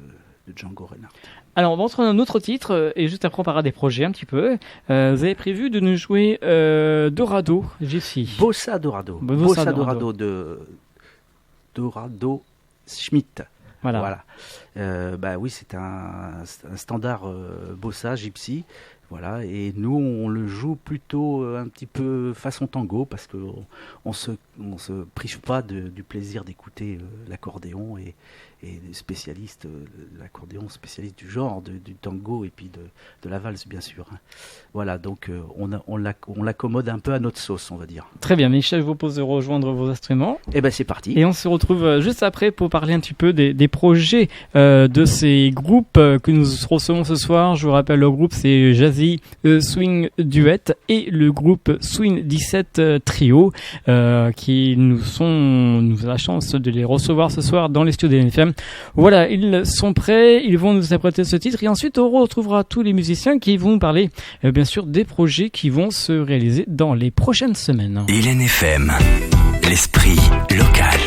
Speaker 4: Django Reinhardt.
Speaker 3: Alors, on va entrer un autre titre, et juste après, on parlera des projets un petit peu. Vous avez prévu de nous jouer Dorado, Gypsy.
Speaker 4: Bossa Dorado. Bossa Dorado de Dorado Schmidt. Voilà. Bah oui, c'est un standard bossa, gypsy. Voilà, et nous on le joue plutôt un petit peu façon tango parce que on se prive pas du plaisir d'écouter l'accordéon et des spécialistes de l'accordéon, spécialistes du genre, du tango et puis de la valse bien sûr. Voilà, donc on l'accommode un peu à notre sauce, on va dire.
Speaker 3: Très bien, Michel, je vous propose de rejoindre vos instruments.
Speaker 4: Et ben c'est parti.
Speaker 3: Et on se retrouve juste après pour parler un petit peu des projets de ces groupes que nous recevons ce soir. Je vous rappelle, le groupe c'est Jazzy Swing Duet et le groupe Swing 17 Trio qui nous avons la chance de les recevoir ce soir dans les studios d'LNFM. Voilà, ils sont prêts, ils vont nous apprêter ce titre et ensuite on retrouvera tous les musiciens qui vont nous parler bien sûr des projets qui vont se réaliser dans les prochaines semaines.
Speaker 2: LNFM, l'esprit local.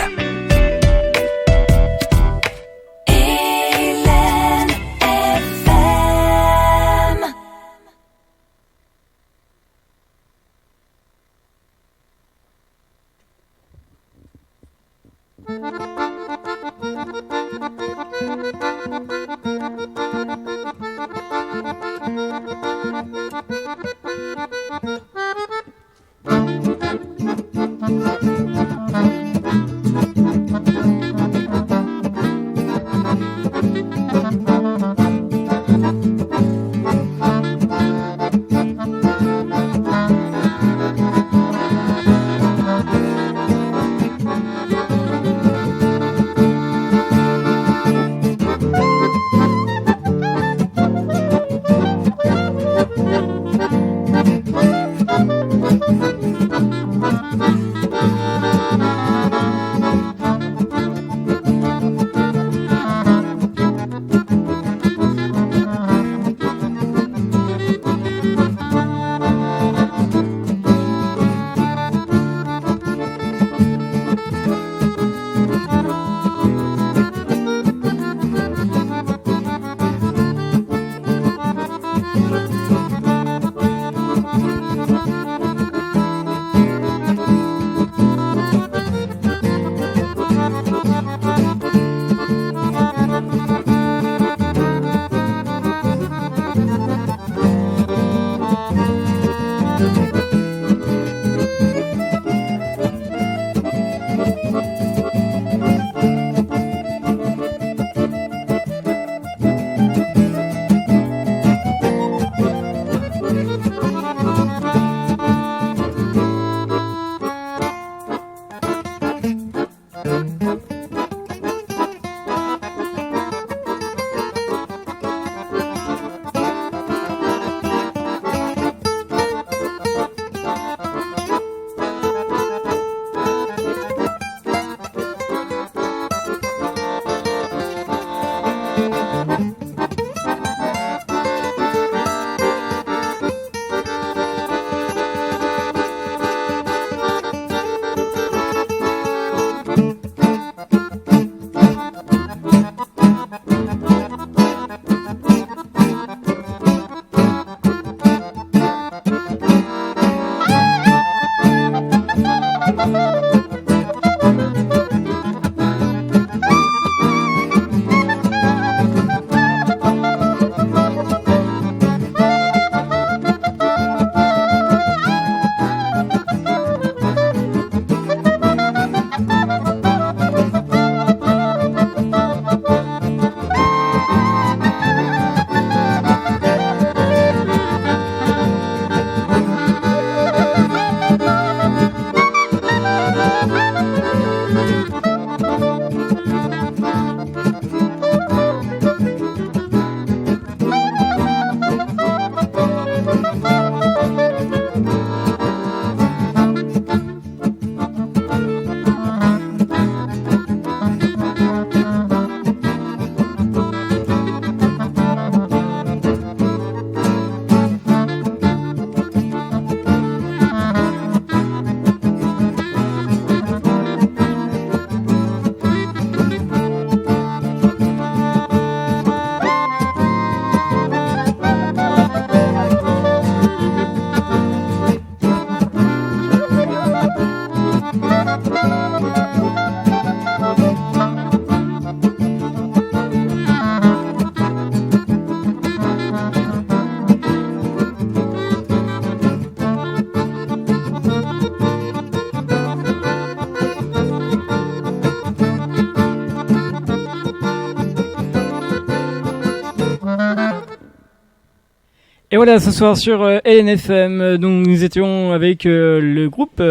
Speaker 3: voilà, ce soir sur LNFM, donc nous étions avec le groupe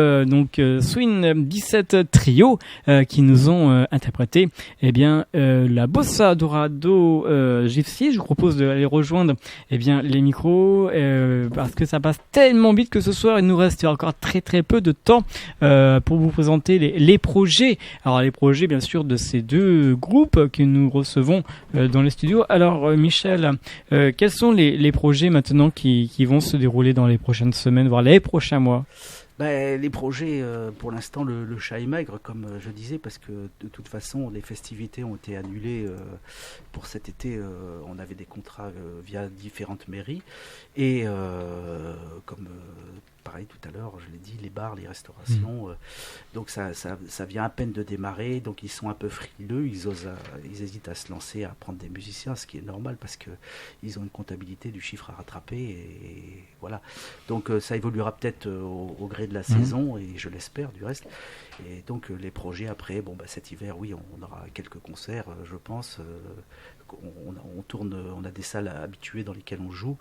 Speaker 3: Swing 17 Trio qui nous ont interprété la Bossa Dorado Gypsy. Je vous propose d'aller rejoindre les micros parce que ça passe tellement vite que ce soir il nous reste encore très très peu de temps pour vous présenter les projets. Alors les projets bien sûr de ces deux groupes que nous recevons dans les studios. Alors Michel, quels sont les projets maintenant qui vont se dérouler dans les prochaines semaines, voire les prochains mois?
Speaker 4: Les projets, pour l'instant, le chat est maigre, comme je disais, parce que de toute façon, les festivités ont été annulées pour cet été. On avait des contrats via différentes mairies. Et comme pareil tout à l'heure, je l'ai dit, les bars, les restaurations, donc ça vient à peine de démarrer. Donc ils sont un peu frileux, ils hésitent à se lancer, à prendre des musiciens, ce qui est normal parce qu'ils ont une comptabilité du chiffre à rattraper. Et voilà. Donc ça évoluera peut-être au gré de la saison, et je l'espère du reste. Et donc les projets après, cet hiver, oui, on aura quelques concerts, je pense. On tourne, on a des salles habituées dans lesquelles on joue,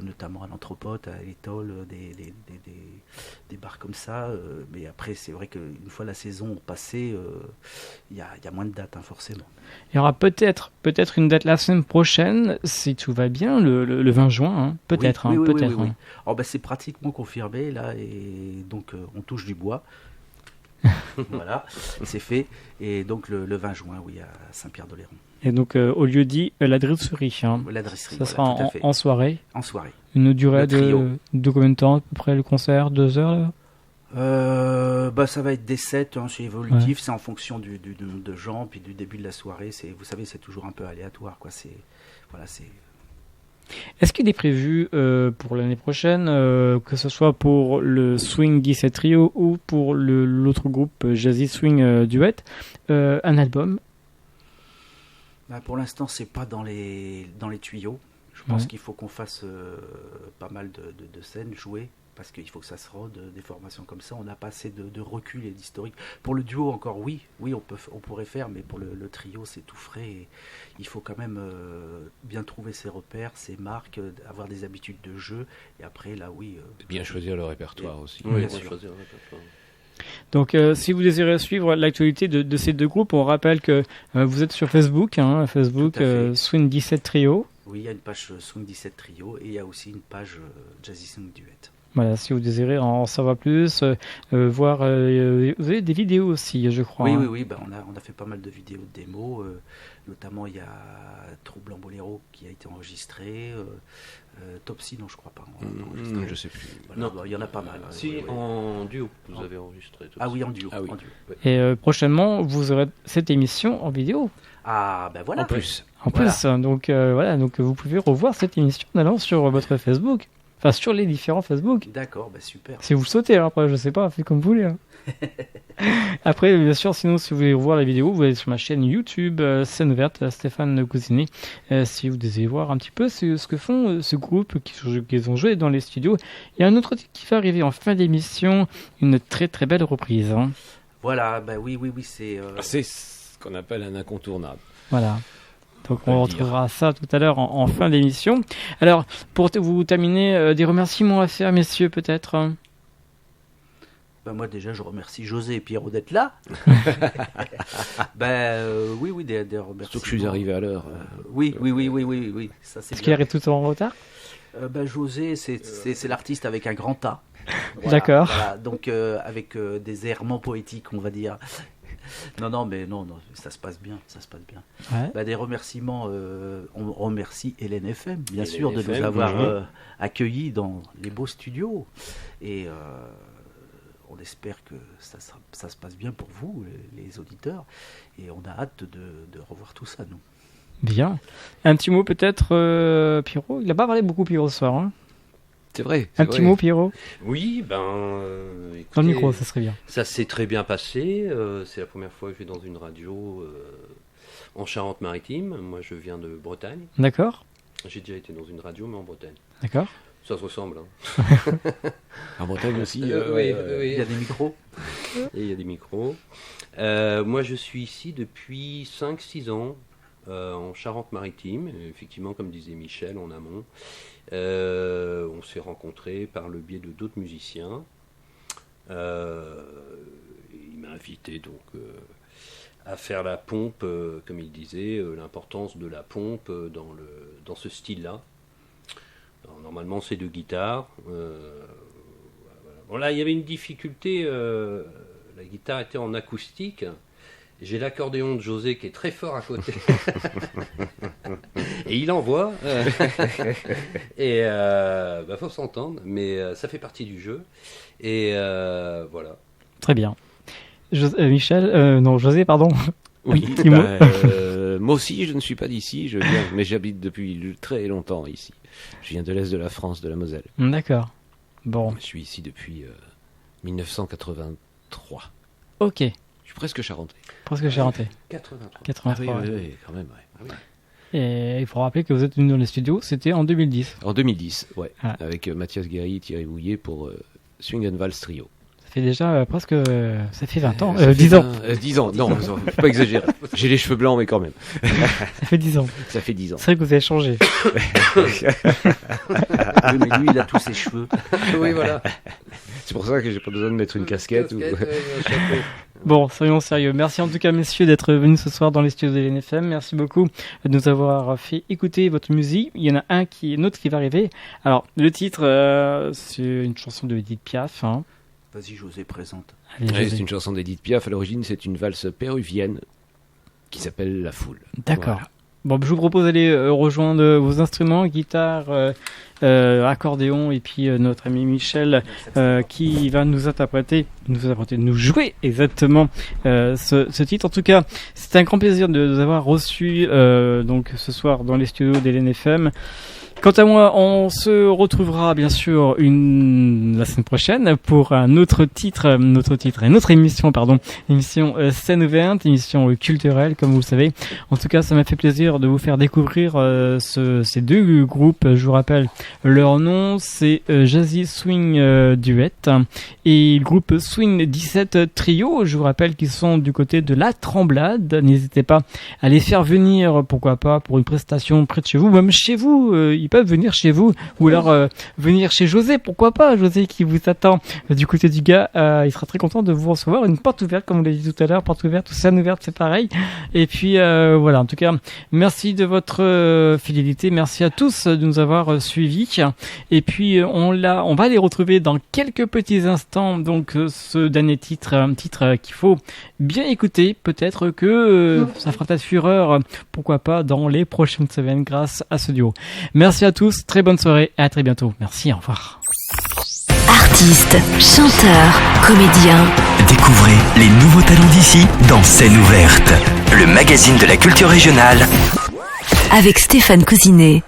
Speaker 4: notamment à l'Anthropote, à l'Étole, des bars comme ça. Mais après, c'est vrai qu'une fois la saison passée, il y a moins de dates, forcément.
Speaker 3: Il y aura peut-être une date la semaine prochaine, si tout va bien, le 20 juin, peut-être.
Speaker 4: Oui.
Speaker 3: peut-être.
Speaker 4: Oui. Alors, c'est pratiquement confirmé, là, et donc on touche du bois. Voilà, c'est fait. Et donc le 20 juin, oui, à Saint-Pierre-d'Oléron.
Speaker 3: Et donc au lieu dit la dresserie.
Speaker 4: La dresserie,
Speaker 3: ça sera en soirée.
Speaker 4: En soirée.
Speaker 3: Une durée de combien de temps à peu près le concert? 2 heures là?
Speaker 4: Ça va être des sets, c'est évolutif, c'est en fonction du nombre de gens, puis du début de la soirée. Vous savez, c'est toujours un peu aléatoire, quoi.
Speaker 3: Est-ce qu'il est prévu pour l'année prochaine, que ce soit pour le Swing 17 Trio ou pour l'autre groupe Jazzy Swing Duet, un album?
Speaker 4: Pour l'instant, c'est pas dans les tuyaux. Je pense qu'il faut qu'on fasse pas mal de scènes, jouer, parce qu'il faut que ça se rôde, des formations comme ça. On n'a pas assez de recul et d'historique. Pour le duo, encore, oui, on pourrait faire, mais pour le trio, c'est tout frais. Et il faut quand même bien trouver ses repères, ses marques, avoir des habitudes de jeu. Et après, là, oui.
Speaker 5: Bien choisir le répertoire aussi.
Speaker 4: Oui, bien sûr.
Speaker 5: Choisir le répertoire.
Speaker 3: Donc, si vous désirez suivre l'actualité de ces deux groupes, on rappelle que vous êtes sur Facebook, Facebook Swing 17 Trio.
Speaker 4: Oui, il y a une page Swing 17 Trio et il y a aussi une page Jazzy Swing Duet.
Speaker 3: Voilà, si vous désirez en savoir plus, voir, vous avez des vidéos aussi, je crois.
Speaker 4: Oui, on a fait pas mal de vidéos de démos, notamment il y a Trouble en Boléro qui a été enregistré, Topsy, non je crois pas.
Speaker 5: Je sais plus.
Speaker 4: Voilà, il y en a pas mal.
Speaker 5: En duo, vous avez enregistré Topsy.
Speaker 4: Ah oui, en duo.
Speaker 3: Ouais. Et prochainement, vous aurez cette émission en vidéo.
Speaker 4: Ah ben voilà.
Speaker 3: En plus, donc donc vous pouvez revoir cette émission en allant sur votre Facebook. Enfin, sur les différents Facebook.
Speaker 4: D'accord, super.
Speaker 3: Si vous le sautez, après, je sais pas, faites comme vous voulez. Après, bien sûr, sinon, si vous voulez voir la vidéo, vous allez sur ma chaîne YouTube, Scène Ouverte, Stéphane Cousinet. Si vous désirez voir un petit peu ce que font ce groupe qu'ils ont joué dans les studios. Il y a un autre truc qui va arriver en fin d'émission, une très très belle reprise.
Speaker 4: Voilà, oui, c'est...
Speaker 5: C'est ce qu'on appelle un incontournable.
Speaker 3: Voilà. Donc on retrouvera ça tout à l'heure en fin d'émission. Alors, pour vous terminer, des remerciements à faire, messieurs, peut-être?
Speaker 4: Moi déjà, je remercie José et Pierrot d'être là. Oui, des remerciements.
Speaker 5: Surtout que je suis arrivé à l'heure.
Speaker 4: Oui. Ça, c'est
Speaker 3: Est-ce qu'il arrive tout le temps en retard?
Speaker 4: José, c'est l'artiste avec un grand A. Voilà,
Speaker 3: d'accord.
Speaker 4: Voilà, donc avec des errements poétiques, on va dire. Non, ça se passe bien.
Speaker 3: Ouais.
Speaker 4: Des remerciements, on remercie LNFM, bien sûr, de nous avoir accueillis dans les beaux studios. Et on espère que ça se passe bien pour vous, les auditeurs. Et on a hâte de revoir tout ça, nous.
Speaker 3: Bien. Un petit mot peut-être, Pierrot? Il n'a pas parlé beaucoup, Pierrot, ce soir.
Speaker 5: C'est vrai.
Speaker 3: Un petit mot, Pierrot?
Speaker 6: Oui, écoutez,
Speaker 3: dans le micro, ça serait bien.
Speaker 6: Ça s'est très bien passé. C'est la première fois que je vais dans une radio en Charente-Maritime. Moi, je viens de Bretagne.
Speaker 3: D'accord.
Speaker 6: J'ai déjà été dans une radio, mais en Bretagne.
Speaker 3: D'accord.
Speaker 6: Ça se ressemble.
Speaker 5: En Bretagne aussi.
Speaker 6: Oui.
Speaker 4: Il y a des micros.
Speaker 6: Et il y a des micros. Moi, je suis ici depuis 5-6 ans. en Charente-Maritime, effectivement, comme disait Michel, en amont. On s'est rencontrés par le biais de d'autres musiciens. Il m'a invité donc à faire la pompe, comme il disait, l'importance de la pompe dans ce style-là. Alors, normalement, c'est deux guitares. Bon, là, il y avait une difficulté. La guitare était en acoustique. J'ai l'accordéon de José qui est très fort à côté. Et il envoie. Et faut s'entendre. Mais ça fait partie du jeu. Et voilà.
Speaker 3: Très bien. José, pardon.
Speaker 5: Oui,
Speaker 3: Un petit mot.
Speaker 5: moi aussi, je ne suis pas d'ici, mais j'habite depuis très longtemps ici. Je viens de l'est de la France, de la Moselle.
Speaker 3: D'accord. Bon.
Speaker 5: Je suis ici depuis 1983.
Speaker 3: Ok.
Speaker 5: Je suis presque charentais.
Speaker 3: Presque charentais.
Speaker 6: 83.
Speaker 5: Oui, quand même. Ouais.
Speaker 3: Et il faut rappeler que vous êtes venu dans les studios, c'était en 2010.
Speaker 5: En 2010, ouais.
Speaker 3: Ah.
Speaker 5: Avec Mathias Guéry, Thierry Bouillet pour Swing and Vals Trio.
Speaker 3: Ça fait déjà presque... ça fait 20 ans.
Speaker 5: Ça fait
Speaker 3: 10 ans.
Speaker 5: 10 ans, non, faut pas exagérer. J'ai les cheveux blancs, mais quand même.
Speaker 3: Ça fait 10 ans.
Speaker 5: Ça fait 10 ans.
Speaker 3: C'est vrai que vous avez changé.
Speaker 4: Oui, mais lui, il a tous ses cheveux.
Speaker 6: Oui, voilà.
Speaker 5: C'est pour ça que j'ai pas besoin de mettre une casquette.
Speaker 6: Un chapeau.
Speaker 3: Bon, soyons sérieux. Merci en tout cas, messieurs, d'être venus ce soir dans les studios de l'NFM. Merci beaucoup de nous avoir fait écouter votre musique. Il y en a un autre qui va arriver. Alors, le titre, c'est une chanson de Edith Piaf. Hein.
Speaker 4: Vas-y, José, présente.
Speaker 3: Allez,
Speaker 5: Ouais,
Speaker 3: José.
Speaker 5: c'est une chanson d'Edith Piaf. À l'origine, c'est une valse péruvienne qui s'appelle La Foule.
Speaker 3: D'accord.
Speaker 5: Voilà.
Speaker 3: Bon, je vous propose d'aller rejoindre vos instruments, guitare, accordéon, et puis notre ami Michel qui va nous jouer exactement ce titre. En tout cas, c'est un grand plaisir de nous avoir reçus donc ce soir dans les studios d'Hélène FM. Quant à moi, on se retrouvera bien sûr la semaine prochaine pour une autre émission scène ouverte, émission culturelle comme vous le savez. En tout cas, ça m'a fait plaisir de vous faire découvrir ces deux groupes. Je vous rappelle leur nom, c'est Jazzy Swing Duet et le groupe Swing 17 Trio. Je vous rappelle qu'ils sont du côté de La Tremblade. N'hésitez pas à les faire venir, pourquoi pas, pour une prestation près de chez vous, même chez vous. Ils peuvent venir chez vous ou alors venir chez José, pourquoi pas, José qui vous attend du côté du gars, il sera très content de vous recevoir. Une porte ouverte, comme vous l'avez dit tout à l'heure, porte ouverte ou scène ouverte, c'est pareil. Et puis voilà, en tout cas, merci de votre fidélité, merci à tous de nous avoir suivis. Et puis on va les retrouver dans quelques petits instants. Donc ce dernier titre, un titre qu'il faut bien écouter, peut-être que ça fera peut-être fureur, pourquoi pas, dans les prochaines semaines grâce à ce duo. Merci à tous, très bonne soirée et à très bientôt. Merci, au revoir.
Speaker 1: Artistes, chanteurs, comédiens,
Speaker 2: Découvrez les nouveaux talents d'ici dans Scène ouverte, le magazine de la culture régionale.
Speaker 1: avec Stéphane Cousinet.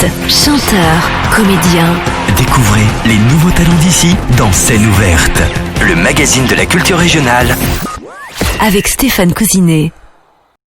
Speaker 1: Artiste, chanteur, comédien.
Speaker 2: Découvrez les nouveaux talents d'ici dans Scène ouverte, le magazine de la culture régionale.
Speaker 1: Avec Stéphane Cousinet.